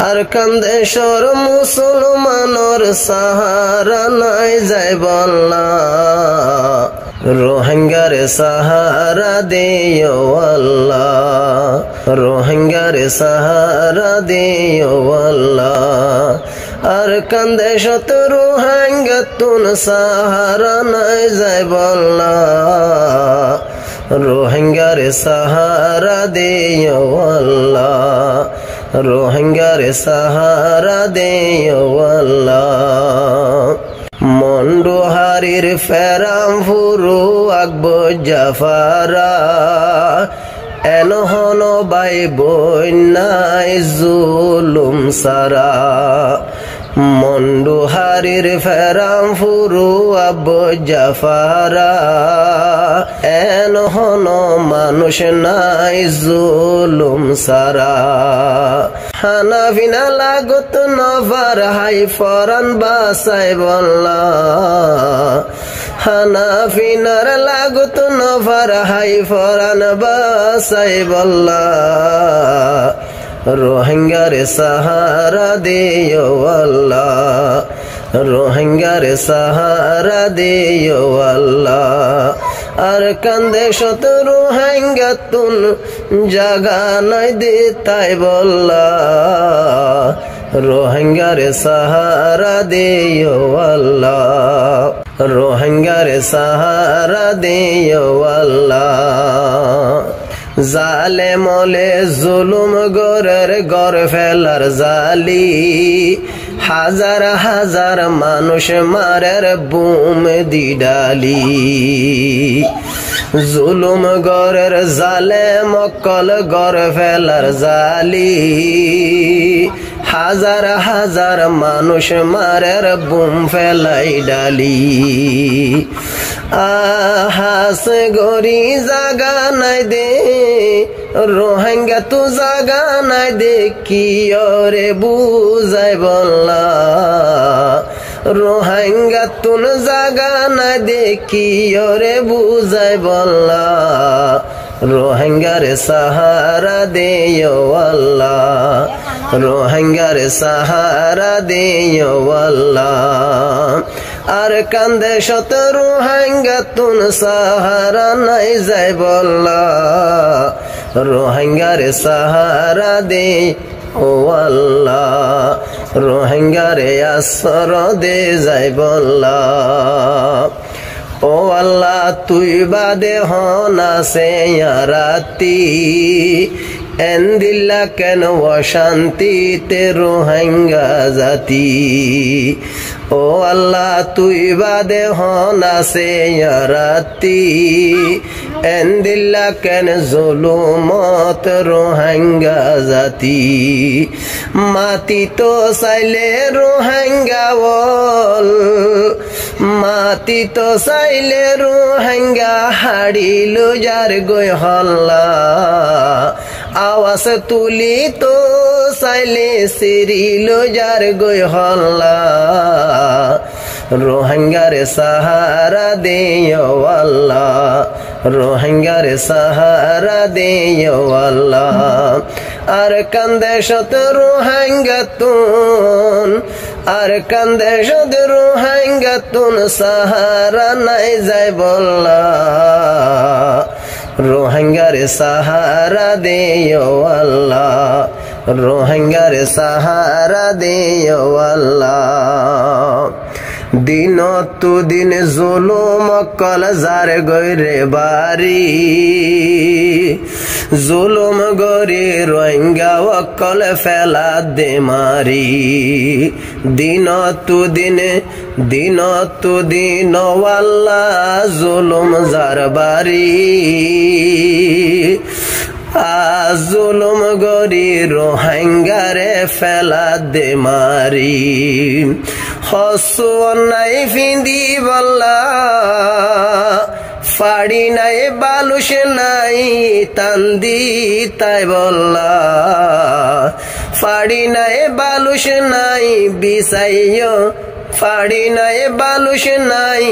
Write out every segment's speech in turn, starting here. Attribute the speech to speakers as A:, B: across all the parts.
A: আর কান্দে সর মুসলমানর সাহারা নাই যাইব আল্লাহ রোহিঙ্গারে সাহারা দিও আল্লাহ রোহিঙ্গারে সাহারা দিও আল্লাহ আর কান্দে শত রোহিঙ্গা তুন সাহারা নাই যাইব আল্লাহ রোহিঙ্গারে সাহারা দিও আল্লাহ রোহিঙ্গারে সাহারা দিও আল্লাহ মন্ডুহারির ফেরাম ফুরু আকবর জাফারা এনহন বাই বন্যায় জুলুম সারা মন্ডুহারির ফেরাম ফুরু আব্বু জাফারা এনহন মানুষ নাই জুলুম সারা হানাফিনা লাগত নফার হাই ফরান বাসাই বল্লা হানাফিনার লাগত নফার হাই ফরান বাসাই বল্লা রোহিঙ্গারে সাহারা দিও আল্লাহ রোহিঙ্গারে সাহারা দিও আল্লাহ আর কান্দে শত রোহিঙ্গা তুন জাগা নাই দিতাই বল্লা রোহিঙ্গারে সাহারা দিও আল্লাহ রোহিঙ্গারে সাহারা দিও আল্লাহ জালে মলে জুলুম গরের গর ফেলার জালি হাজার হাজার মানুষ মারের বুম দি ডালি জুলুম গরের জালে মক্কল গর ফেলার জালি হাজার হাজার মানুষ মারের বুম ফেলাই ডালি আহাস গরি জাগা নাই দে রোহিঙ্গা তু জাগা নাই দে কি রে বুঝাই বল্লা রোহিঙ্গা তুন জাগা নাই দে কি রে বুঝাই বল্লা রোহিঙ্গারে সাহারা দিও আল্লাহ রোহিঙ্গারে সাহারা দিও আল্লাহ আর কান্দে শত রোহিঙ্গা তুন সাহারা নাই যাই বল্লা রোহিঙ্গারে সাহারা দে ও আল্লাহ রোহিঙ্গারে আসর দে যাই বল্লা ও আল্লাহ তুই বাদে হনা সে রাতি এন্দিল্লা কেন অশান্তিতে রোহিঙ্গা জাতি ও আল্লাহ তুই বাদে হনা সে রাতি এন্দিল্লা কেন জুলুমত রোহিঙ্গা জাতি মাতি তো চাইলে রোহিঙ্গা বল মাতি তো চাইলে রোহিঙ্গা হারিলো যার গই হল্লা আওয়াজ তুলি তো চাইলে সিরিলো যার গই হল্লা রোহিঙ্গারে সাহারা দিও আল্লাহ রোহিঙ্গারে সাহারা দিও আল্লাহ আর কান্দে শত রোহিঙ্গা তুন আর কান্দে শত রোহিঙ্গা তুন সাহারা নাই যাই বল্লা রোহিঙ্গারে সাহারা দিও আল্লাহ রোহিঙ্গারে সাহারা দিও আল্লাহ দিন তু দিন জুলুম কল যার গৈরে বাড়ি জুলুম গরি রোহিঙ্গা অকল ফেলা দে মারি দিন তু দিন আল্লাহ জুলুম যার বাড়ি জুলুম গরি রোহিঙ্গারে ফেলা দে মারি হসু নাই ফিন্দি বল্লা ফাড়ি নাই বালুস নাই তান্দি তাই বল্লা ফাড়ি নাই বালুস নাই বিছাইও ফাড়ি নাই বালুস নাই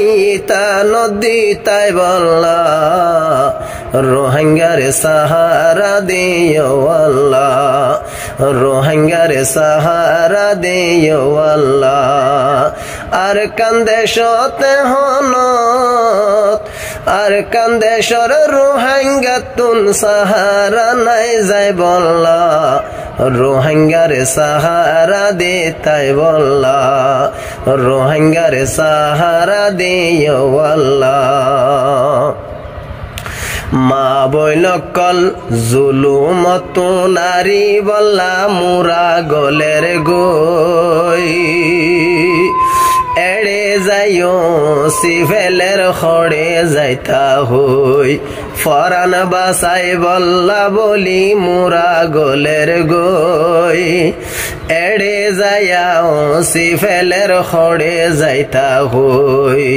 A: তা নদী তাই বল্লা রোহিঙ্গারে সাহারা দিও আল্লাহ রোহিঙ্গার সাহারা দিও আল্লাহ। আর কান্দে সতে হনত আর কান্দে সর রোহিঙ্গা তুন সাহারা নাই যাই বল্লা রোহিঙ্গার সাহারা দে তাই বল্লা রোহিঙ্গার সাহারা দিও আল্লাহ। মা বৈনকল জুলুমত নারী বল্লা মুরা গলের গই এড়ে যাইও সিফেলের খড়ে যাইতা হই ফরান বাসাই বল্লা বলি মুরা গলের গই এড়ে যাইও সিফেলের খড়ে যাইতা হই।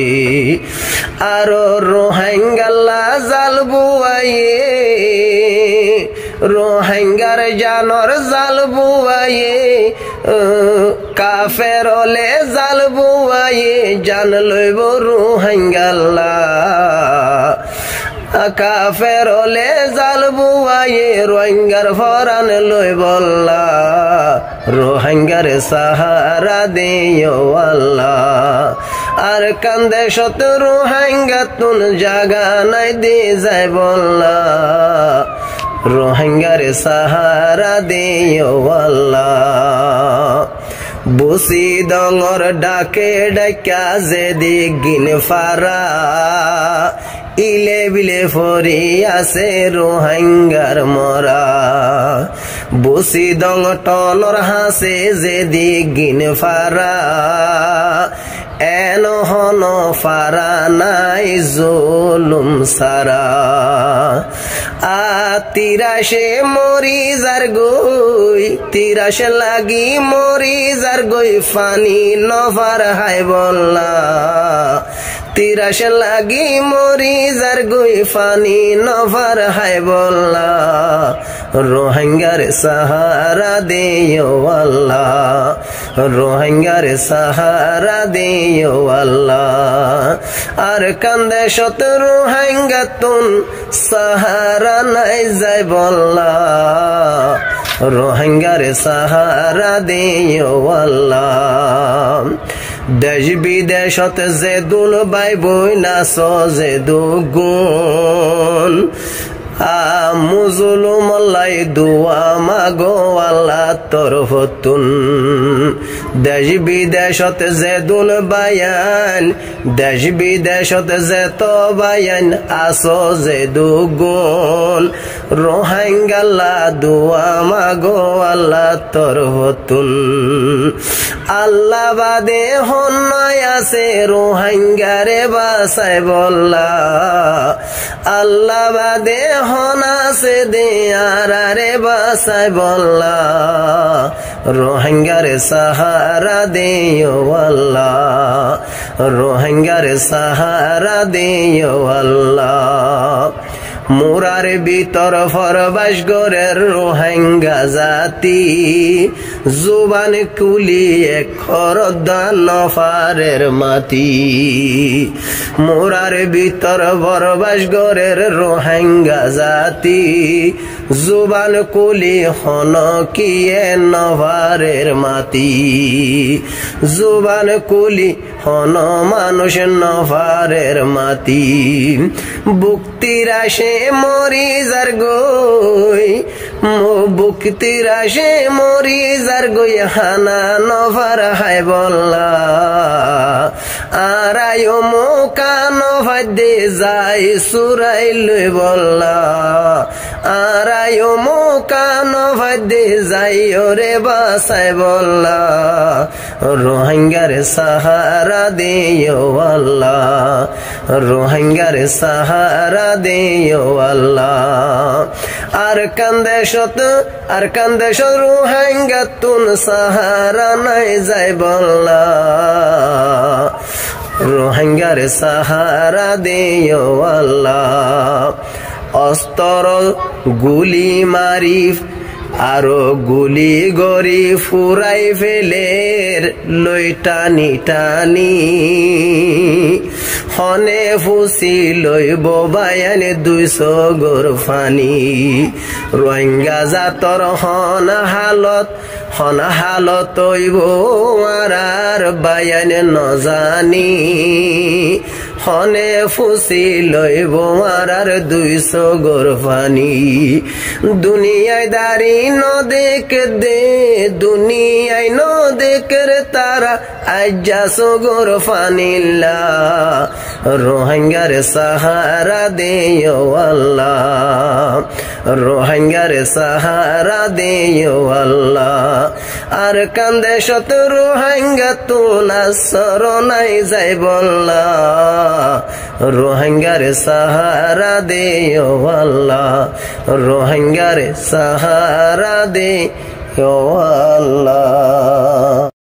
A: আরো রোহিঙ্গাল্লা জাল বুয়াইয়ে রোহিঙ্গার জানর জাল বুয়াইয়ে কাফের হলে জাল বুয়াইয়ে জান লইব রোহিঙ্গাল্লা কাফের হলে জাল বুয়াইয়ে রোহিঙ্গার ফরান লই বল্লা রোহিঙ্গার সাহারা দিও আল্লাহ। আর কান্দে শত রোহিঙ্গা তুন জাগা নাই দি যাই বল্লা রোহিঙ্গার সাহারা দিও আল্লাহ। বুসি ডঙর ডাকে ডাকা যেদি গিন ফারা ইলে বিলে ফরি আছে রোহিঙ্গার মরা বুসি ডং টনর হাসে যেদি গিন ফারা এন হন ফারা নাই জুলুম সারা। তিরাশে মরি যার গই তিরাশে লাগি মরি যার গই ফানি নফার হাই বল্লা তিরাশে লাগি মরি যার গই ফানি নফার হাই বল্লা রোহিঙ্গার সাহারা দিও আল্লাহ রোহিঙ্গার সাহারা দিও আল্লাহ। আর কান্দে শত রোহিঙ্গা তুন সাহারা নাই যাই বল্লা রোহিঙ্গার সাহারা দিও আল্লাহ। দেশ বিদেশত যে দুল বাই বই নাচ যে দুগুণ মুজুলুমল্লাই দুয়া মাগো আল্লাহ তরফতুন দেশ বিদেশত যে দুল বায়ান দেশ বিদেশত যে তো বায়ান আসো যে দুগুণ রোহিঙ্গাল্লা দুয়া মাগো আল্লাহ তরফতুন। আল্লাহ বাদে হন্যয় আছে রোহিঙ্গারে বাসাই বল্লা আল্লাহ বাদে হন আছে দে আরে বাসাই বল্লা রোহিঙ্গার সাহারা দিও আল্লাহ রোহিঙ্গার সাহারা দিও আল্লাহ। মুরার ভিতর ফরবাস গরের রোহিঙ্গা জাতি জুবান কুলি খরদান নফারের মাটি মুরার ভিতর ফরবাস গরের রোহিঙ্গা জাতি জুবান কুলি হন কিয়ে নফারের মাটি জুবান কুলি হন মানুষ নফারের মাটি বুক্তির আসে মরি যার গই বুক্তির আসে মরি যার গই হানা নফার হাই বল্লা আরায় মোকা নফার দে যাই সুরাই লই বল্লা আরায় মোকা নফার দে যাই ওরে বাসাই বল্লা রোহিঙ্গার সাহারা দিও আল্লাহ রোহিঙ্গার সাহারা দিও আল্লাহ। আর কান্দে শত রোহিঙ্গা তুন সাহারা নাই যাই বল্লা রোহিঙ্গার সাহারা দিও আল্লাহ। অস্তর গুলি মারি আরো গুলি গড়ি ফুরাই ফেলের লই টানি টানি হনে ফুসি লইব বায়ান 200 গোর ফানি রোহিঙ্গা জাতর হন হালত হইব আর বায়ান নজানি হনে ফুসি লইব আর 200 গোর ফানি দুনিয়ায় দাঁড়ি ন দেখ দে দুনিয়ায় ন দেখের তারা আজ্জাসো গোর ফানিল্লা রোহিঙ্গার সাহারা দে ও আল্লাহ রোহিঙ্গার সাহারা দে ও আল্লাহ আর কান্দে শত রোহিঙ্গা তোলা শরণাই যাই বল্লা রোহিঙ্গার সাহারা দে ও আল্লাহ রোহিঙ্গার সাহারা দে ও আল্লাহ।